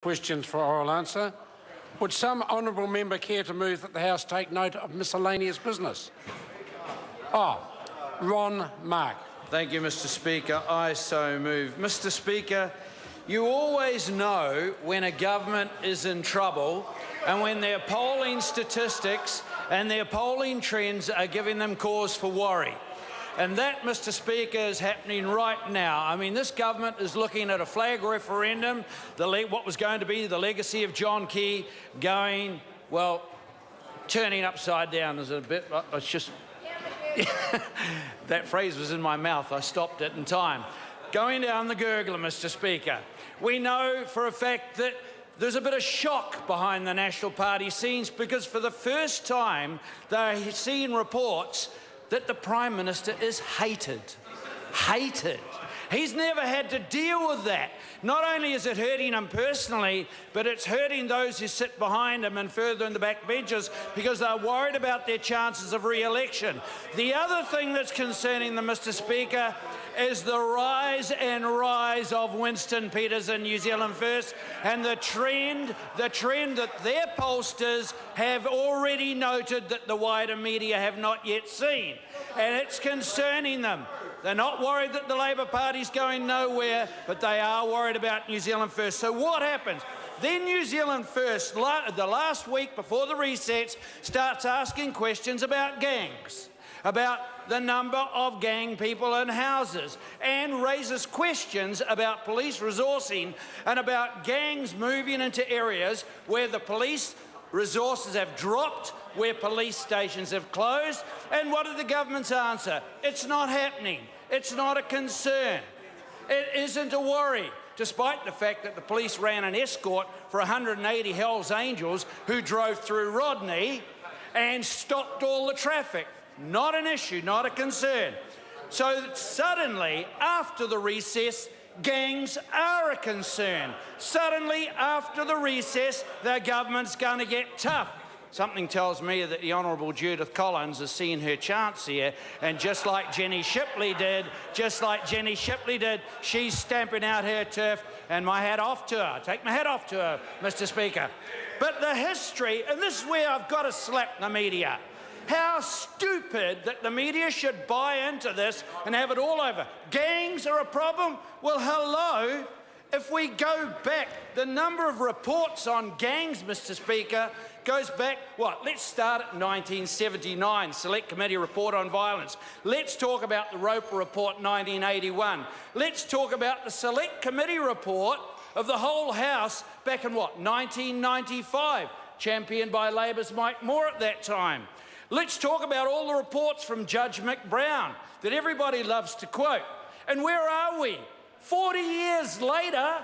Questions for oral answer. Would some honourable member care to move that the House take note of miscellaneous business? Ron Mark. Thank you, Mr Speaker. I so move. Mr Speaker, you always know when a government is in trouble and when their polling statistics and their polling trends are giving them cause for worry. And that, Mr Speaker, is happening right now. I mean, this government is looking at a flag referendum, what was going to be the legacy of John Key going, well, turning upside down is a bit, it's just, that phrase was in my mouth, I stopped it in time. Going down the gurgler, Mr Speaker. We know for a fact that there's a bit of shock behind the National Party scenes because for the first time they're seeing reports that the Prime Minister is hated. Hated. He's never had to deal with that. Not only is it hurting him personally, but it's hurting those who sit behind him and further in the back benches because they're worried about their chances of re-election. The other thing that's concerning them, Mr Speaker, is the rise of Winston Peters in New Zealand First and the trend that their pollsters have already noted that the wider media have not yet seen. And it's concerning them. They're not worried that the Labor Party's going nowhere, but they are worried about New Zealand First. So what happens? Then New Zealand First, the last week before the resets, starts asking questions about gangs, about the number of gang people in houses, and raises questions about police resourcing and about gangs moving into areas where the police resources have dropped, where police stations have closed. And what did the government's answer? It's not happening. It's not a concern. It isn't a worry, despite the fact that the police ran an escort for 180 Hells Angels who drove through Rodney and stopped all the traffic. Not an issue, not a concern. So suddenly, after the recess, gangs are a concern. Suddenly, after the recess, the government's going to get tough. Something tells me that the Honourable Judith Collins has seen her chance here, and just like Jenny Shipley did, she's stamping out her turf, and my hat off to her. I take my hat off to her, Mr Speaker. But the history, and this is where I've got to slap the media. How stupid that the media should buy into this and have it all over. Gangs are a problem? Well, hello. If we go back, the number of reports on gangs, Mr Speaker, goes back, let's start at 1979, Select Committee Report on Violence. Let's talk about the Roper Report 1981. Let's talk about the Select Committee Report of the whole House back in 1995, championed by Labor's Mike Moore at that time. Let's talk about all the reports from Judge Mick Brown that everybody loves to quote. And where are we? 40 years later,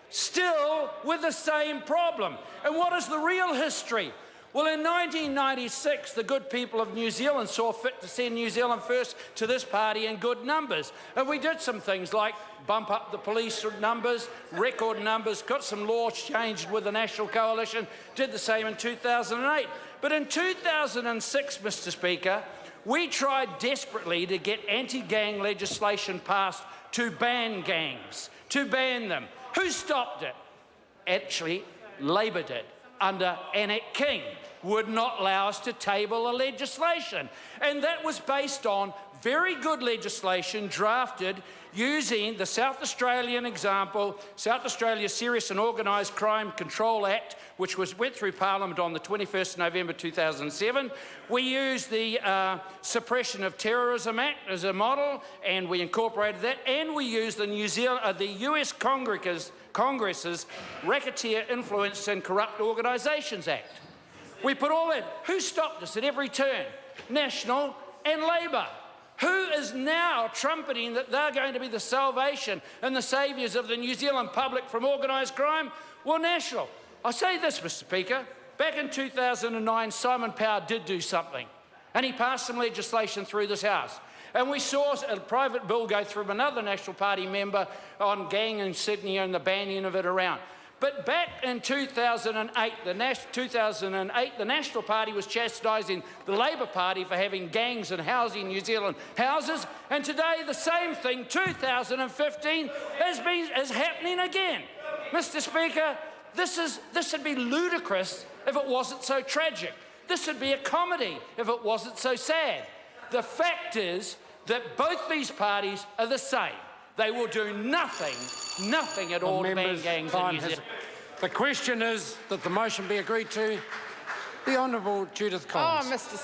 still with the same problem. And what is the real history? Well, in 1996, the good people of New Zealand saw fit to send New Zealand First to this party in good numbers. And we did some things like bump up the police numbers, record numbers, got some laws changed with the National Coalition, did the same in 2008. But in 2006, Mr Speaker, we tried desperately to get anti-gang legislation passed to ban gangs, to ban them. Who stopped it? Actually, Labor did, under Annette King, would not allow us to table a legislation. And that was based on very good legislation drafted using the South Australian example, South Australia Serious and Organised Crime Control Act, which went through Parliament on the 21st of November 2007. We used the Suppression of Terrorism Act as a model, and we incorporated that, and we used the US Congress's Racketeer, Influenced and Corrupt Organisations Act. We put all that. Who stopped us at every turn? National and Labor. Who is now trumpeting that they're going to be the salvation and the saviours of the New Zealand public from organised crime? Well, National. I say this, Mr Speaker, back in 2009, Simon Power did do something, and he passed some legislation through this House. And we saw a private bill go through another National Party member on gang in Sydney and the banning of it around. But back in 2008, the National Party was chastising the Labor Party for having gangs and housing New Zealand houses, and today the same thing, 2015, is happening again. Mr Speaker, this would be ludicrous if it wasn't so tragic. This would be a comedy if it wasn't so sad. The fact is that both these parties are the same. They will do nothing at all to ban gangs in New Zealand. The question is that the motion be agreed to. The Honourable Judith Collins. Oh, Mr.